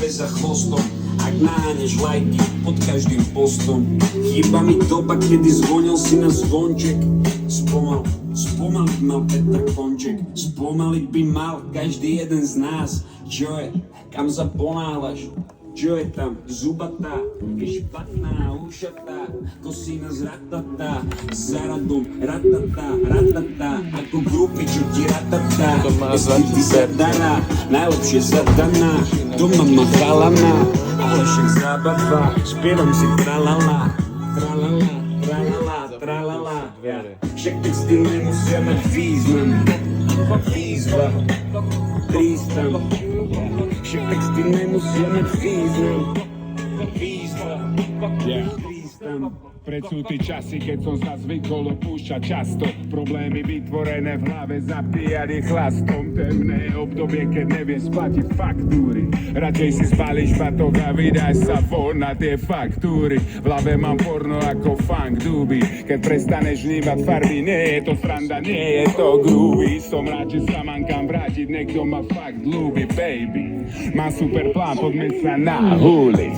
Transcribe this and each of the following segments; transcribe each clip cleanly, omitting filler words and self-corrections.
hore za chvostom. Ak naháňaš lajky pod každým postom. Chýba mi doba, kedy zvonil si na zvonček. Spomaliť mal Peter Konček. Spomaliť by mal každý jeden z nás. Čo je? Kam sa ponáhľaš? Čo je tam? Zubatá, je špatná, ušatá, kosína zratatá, za radom, ratatá, ako grupy, čo ti ratatá. Ty zadaná, najlepšie zadaná, doma ma chalaná, ale však zábava, spievam si tralala, však texty nemusia mať význam, výzva, Tristan. Však texty nemusia mať význam. Výzva, Tristan. Predsúty časy, keď som sa zvykol opúšťať často. Problémy vytvorené v hlave zapíjali chlastom. Temné obdobie, keď nevieš splatiť faktúry. Radšej si spališ batok a vydáš sa von na tie faktúry. V hlave mám porno ako funk duby. Keď prestaneš vnímať farby, nie je to sranda, nie je to groovy. Som rád, že sa mám kam vrátiť, niekto ma fakt ľúbi, baby. Mám super plán, poďme sa nahuliť.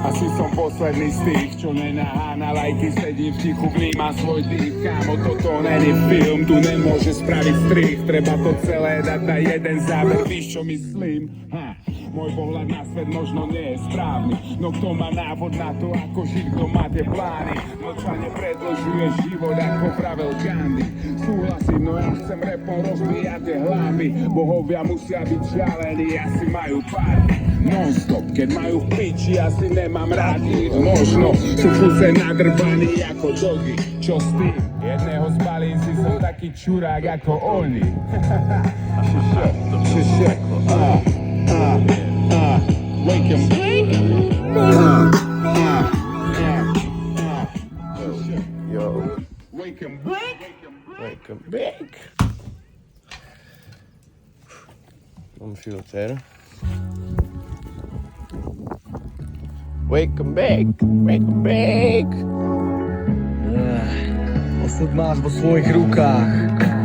Asi som posledný z tých, čo nenahá na lajky, sedím v tichu, vnímam svoj dých. Kámo, toto není film, tu nemôže spraviť strich. Treba to celé dať na jeden záver, víš čo myslím? Môj pohľad na svet možno nie je správny. No kto má návod na to, ako žiť, kto má tie plány? Mlčane predĺžuje život, ako pravel Gandhi. Súhlasím, no ja chcem repom rozbíjať tie hlavy. Bohovia musia byť žalení, asi majú party non-stop, keď majú v piči, asi nemám rád ich. Možno sú kuse nadrbaní ako dogy. Čo s tým? Jedného spalím si, som taký čurák ako oni. Wake 'em bake. Yo, Wake 'em bake. wake up big. Mám filter. Wake 'em bake, wake 'em bake. Osud máš vo svojich rukách.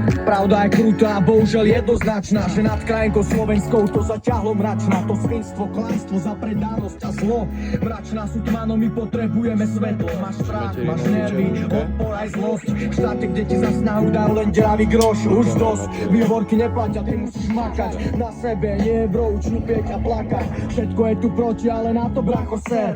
Pravda je krutá, bohužiaľ jednoznačná, že nad krajinkou slovenskou to zaťahlo mračná. To svinstvo, klamstvo, zapredanosť a zlo. Mračná sú tma, no my potrebujeme svetlo. Máš strach, máš nervy, odpor aj zlosť. V štáte, kde ti za snahu dajú len deravý groš. Už dosť, výhovorky neplatia, ty musíš makať. Na sebe nie je bro, čupieť a plakať. Všetko je tu proti, ale na to bracho ser.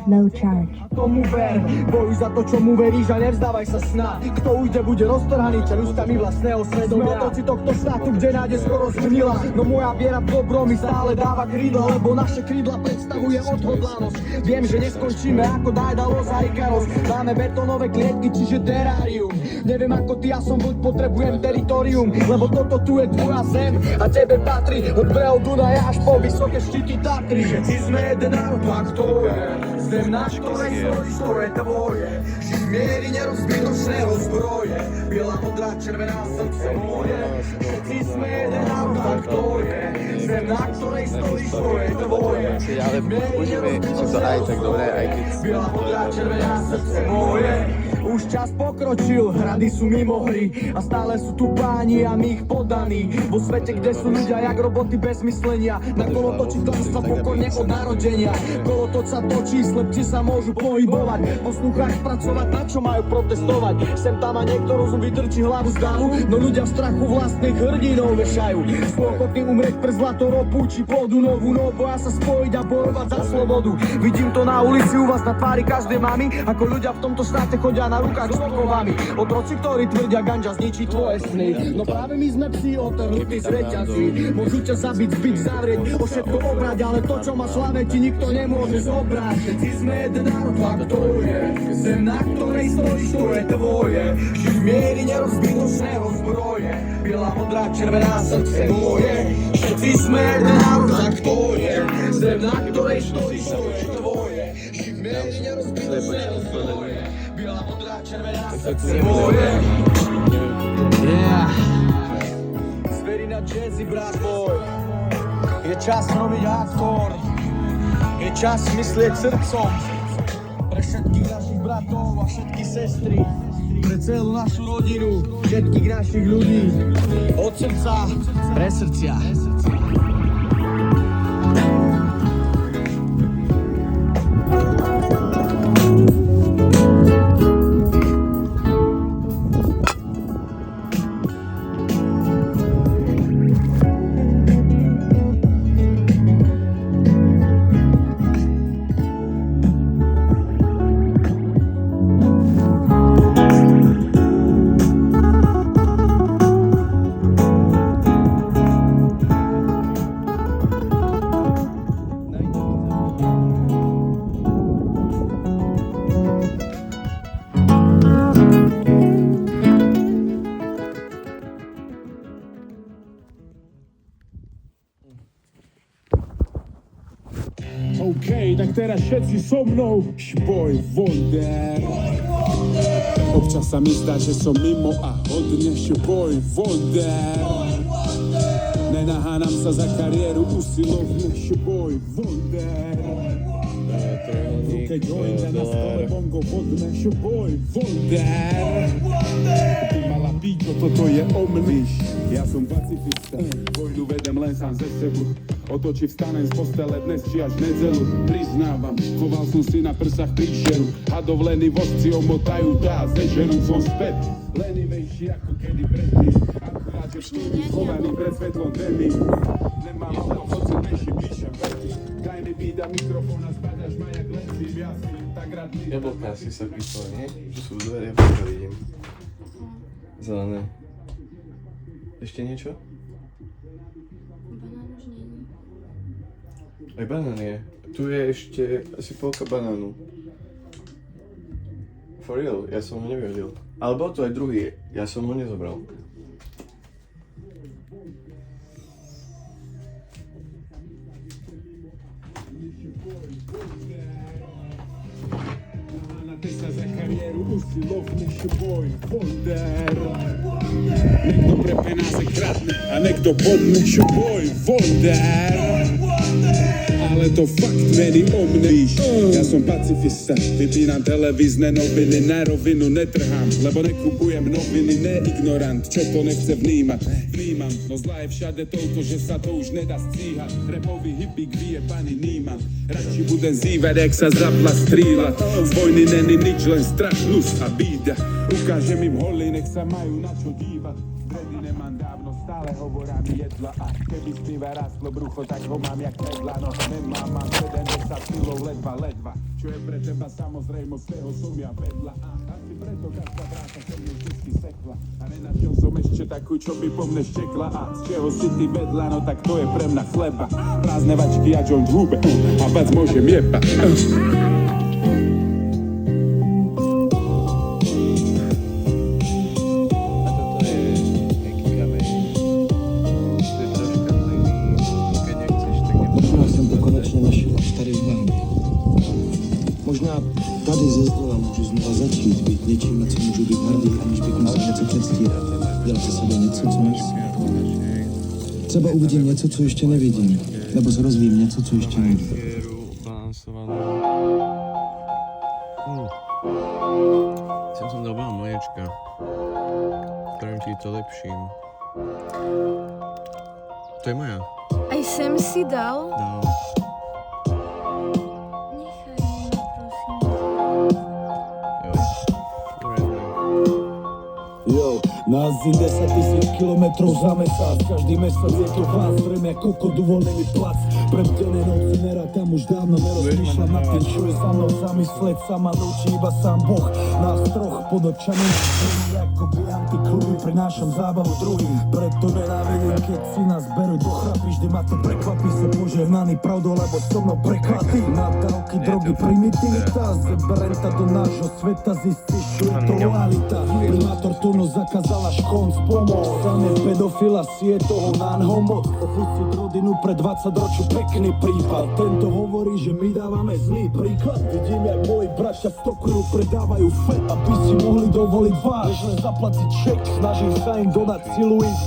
No charge. Tomu ver, bojuj za to, čomu veríš a nevzdávaj sa sna. Kto ujde, bude roztrhaný čelusťami vlastného svedomia. Sme otoci tohto štátu, kde nádej skoro zhnila. No moja viera v dobro mi stále dáva krídla, lebo naše krídla predstavuje odhodlanosť. Viem, že neskončíme ako Daedalus a Ikaros. Máme betónové klietky, čiže terárium. Neviem ako ty, ja som buď potrebujem teritorium, lebo toto tu je tvoja zem a tebe patrí. Od brehov Dunaja až po vysoké štíty Tatry. Všetci sme jeden národ, a kto je? Zem, na ktorej stojíš, to je tvoje. Žiť miery nerozbytočného zbroje. Biela, modrá, červená, srdce moje. Všetci sme jeden národ, a kto je? Zem, na ktorej stojíš, to je tvoje. Ale budeme si to aj tak dobré, aj keď... Biela, modrá, červená, srdce moje. Už čas pokročil, hrady sú mimo hry a stále sú tu páni a my ich poddaní. Vo svete, kde sú ľudia jak roboty bez myslenia, na kolotoči klamstva pokorne od narodenia. Kolotoč sa točí, slepci sa môžu pohybovať, poslúchať, pracovať, na čo majú protestovať. Sem tam a niekto rozum vytrčí hlavu z davu, no ľudia v strachu vlastných hrdinov vešajú. Sú ochotní umrieť pre zlato, ropu či pôdu novú, no boja sa spojiť a bojovať za slobodu. Vidím to na ulici u vás na tvári každej mamy, ako ľudia v tomto štáte chodia na rukách s okovami. Otroci, ktorí tvrdia, ganža zničí tvoje sny. No práve my sme psi otrhnutí z reťazí. Môžu ťa zabiť, zbiť, zavrieť, o všetko obrať, ale to, čo má slave, ti nikto nemôže zobrať. Všetci sme jeden národ, a kto je? Zem, na ktorej stojíš, to je tvoje. Žiť v miery nerozbytočného zbroje. Biela, modrá, červená, srdce moje. Všetci sme jeden národ, a kto je? Zem, na ktorej stojíš, to je tvoje. Žiť v miery nerozbytočného zbroje. Biela, modrá, červená, srdce moje. Yeah. Zverina jazzy, brat môj. Je čas robiť hardcore. Je čas myslieť srdcom. Pre všetkých našich bratov a všetky sestry. Pre celú našu rodinu. Všetkých našich ľudí. Od srdca pre srdcia. OK, tak teraz všetci so mnou. Šboj Wonder. Občas sa mi zdá, že som mimo a hodne šboj Wonder. Nenahánam sa za kariéru usilovne šboj Wonder. Keď hojda na stole bongo vodné šboj Wonder. Ty mala píčo, toto je omniš. Ja som pacifista, vojnu vedem len sám ze sebu. Otočí vstanem z postele dnes či až nedelu. Priznávam, choval som si na prsách príšeru. Hadov lenivosť si omotajú tá, zežerú som späť. Lenivejší ako kedy predtým. Akurát, že vtedy schovaný pred svetlom témy. Nemám auto, hoci menší píšem vety. Krajný bída mikrofón a spadaš ma jak lenci. Ja si tak rád mi... Jablka si sa pýtala, nie? Tu sú dve jablka, vidím. Zelené. Ešte niečo? Banán už nie. Aj banán je. Tu je ešte asi polka banánu. For real, ja som ho nevyhodil. Ale bol to aj druhý, ja som ho nezobral. Ty sa za kariéru usilovne šboj Wonder. Niekto pre penáze kradne a niekto bodne šboj Wonder. Ale to fakt mení o mne. Ja som pacifista, vypínam televízne noviny, na rovinu netrhám, lebo nekupujem noviny, neignorant, čo to nechce vnímať. Vnímam, no zlá je všade toľko, že sa to už nedá stíhať. Repový hippík vyjebaný nímam, radši budem zývať, jak sa zapla stríla. Z vojny není nič, len strach, hnus a bída. Ukážem im holy, nech sa majú na čo dívať. Vtedy nemám dávno, stále hovorá mi jedla. A keby z piva rastlo brucho, tak ho mám jak medla. No nemám, mám 70 kilov ledva. Čo je pre teba samozrejmosť, svého som ja vedla. A asi preto každá vráta sa mne vždycky sekla. A nenašiel som ešte takú, čo by po mne štekla. A z čeho si ty vedla, no tak to je pre mňa chleba. Prázdne vačky a joint v hube, a bac môžem jebať. Možná tady ze zdola můžu znova začít být něčím, na co můžu být hrdý, aniž bych musel něco předstírat. Dělat ze sebe něco, co nejsem. Třeba uvidím něco, co ještě nevidím. Nebo zrozvím něco, co ještě nevím. Sem som dal vám mliečka. Ktorým ti to lepším. To je moja. Aj sem si dal? Dal. Nechaj ma, prosím. Jo, nás zim 10 000 kilometrov za mesiac. Každý mesiac je to vás, zrejme ako kokot uvoľnený plac. Premtené noci nerátam, už dávno nerozmýšľam nad tým, čo je za mnou. Zamysleť sa ma naučí iba sám Boh. Nás troch pod očami ako bianky kluby, prinášam zábavu druhým. Preto nenávidím, keď si nás berú do chrapy. Vždy ma to prekvapí, som požehnaný pravdou, lebo so mnou prekladí. Nadávky, drogy, primitivita, zeberenta do nášho sveta, zistíš, čo je to lojalita. Primátor Tono zakázal až konc pomoc. Sám je pedofila, si je toho non-homo. Opustiť rodinu pre 20 ročí, pekný prípad. Tento hovorí, že my dávame zlý príklad. Vidím, jak moji bratia stokujú, predávajú fet, aby si mohli dovoliť váš. Než len zaplatiť ček, snažím sa im dodať silu.